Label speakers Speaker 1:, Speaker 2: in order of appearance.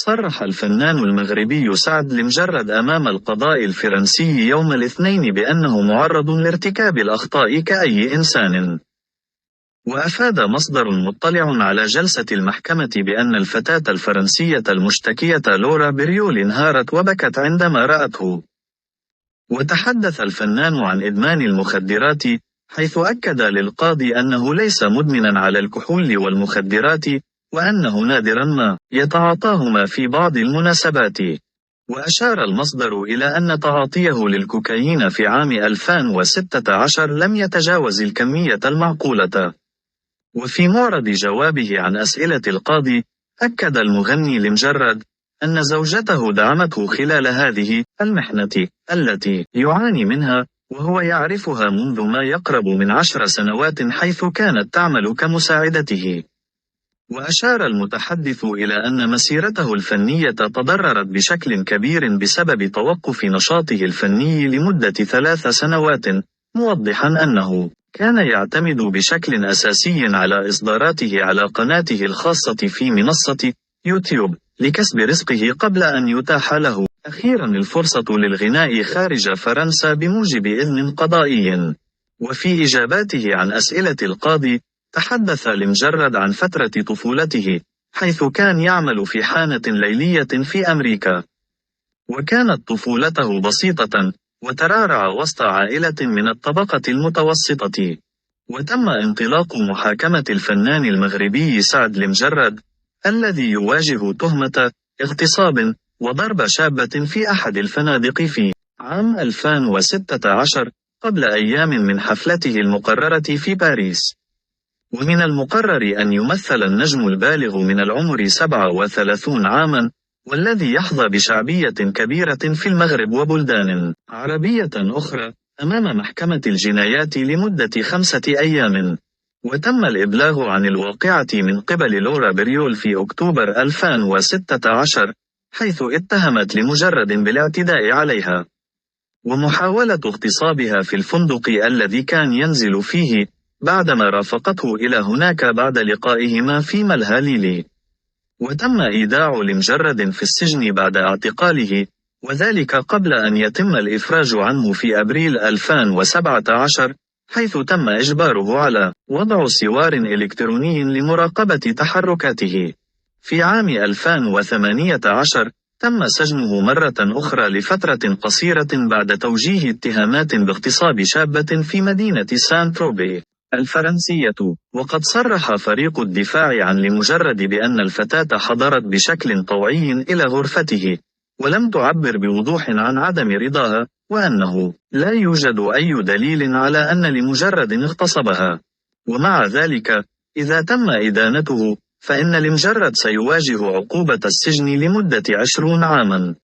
Speaker 1: صرح الفنان المغربي سعد المجرد أمام القضاء الفرنسي يوم الاثنين بأنه معرض لارتكاب الأخطاء كأي إنسان. وأفاد مصدر مطلع على جلسة المحكمة بأن الفتاة الفرنسية المشتكية لورا بريول انهارت وبكت عندما رأته. وتحدث الفنان عن إدمان المخدرات، حيث أكد للقاضي أنه ليس مدمنا على الكحول والمخدرات، وأنه نادرا ما يتعاطاهما في بعض المناسبات. وأشار المصدر إلى أن تعاطيه للكوكايين في عام 2016 لم يتجاوز الكمية المعقولة. وفي معرض جوابه عن أسئلة القاضي، أكد المغني لمجرد أن زوجته دعمته خلال هذه المحنة التي يعاني منها، وهو يعرفها منذ ما يقرب من 10 سنوات، حيث كانت تعمل كمساعدته. وأشار المتحدث إلى أن مسيرته الفنية تضررت بشكل كبير بسبب توقف نشاطه الفني لمدة 3 سنوات، موضحا أنه كان يعتمد بشكل أساسي على إصداراته على قناته الخاصة في منصة يوتيوب لكسب رزقه، قبل أن يتاح له أخيرا الفرصة للغناء خارج فرنسا بموجب إذن قضائي. وفي إجاباته عن أسئلة القاضي، تحدث لمجرد عن فترة طفولته، حيث كان يعمل في حانة ليلية في أمريكا. وكانت طفولته بسيطة، وترعرع وسط عائلة من الطبقة المتوسطة. وتم انطلاق محاكمة الفنان المغربي سعد المجرد، الذي يواجه تهمة اغتصاب وضرب شابة في أحد الفنادق في عام 2016 قبل أيام من حفلته المقررة في باريس. ومن المقرر أن يمثل النجم البالغ من العمر 37 عاما، والذي يحظى بشعبية كبيرة في المغرب وبلدان عربية أخرى، أمام محكمة الجنايات لمدة 5 أيام. وتم الإبلاغ عن الواقعة من قبل لورا بريول في أكتوبر 2016، حيث اتهمت لمجرد بالاعتداء عليها ومحاولة اغتصابها في الفندق الذي كان ينزل فيه، بعدما رافقته إلى هناك بعد لقائهما في ملهى ليلي. وتم إيداع لمجرد في السجن بعد اعتقاله، وذلك قبل أن يتم الإفراج عنه في أبريل 2017، حيث تم إجباره على وضع سوار إلكتروني لمراقبة تحركاته. في عام 2018 تم سجنه مرة أخرى لفترة قصيرة بعد توجيه اتهامات باغتصاب شابة في مدينة سان تروبي الفرنسية. وقد صرح فريق الدفاع عن لمجرد بأن الفتاة حضرت بشكل طوعي إلى غرفته، ولم تعبر بوضوح عن عدم رضاها، وأنه لا يوجد أي دليل على أن لمجرد اغتصبها. ومع ذلك، إذا تم إدانته، فإن لمجرد سيواجه عقوبة السجن لمدة 20 عاما.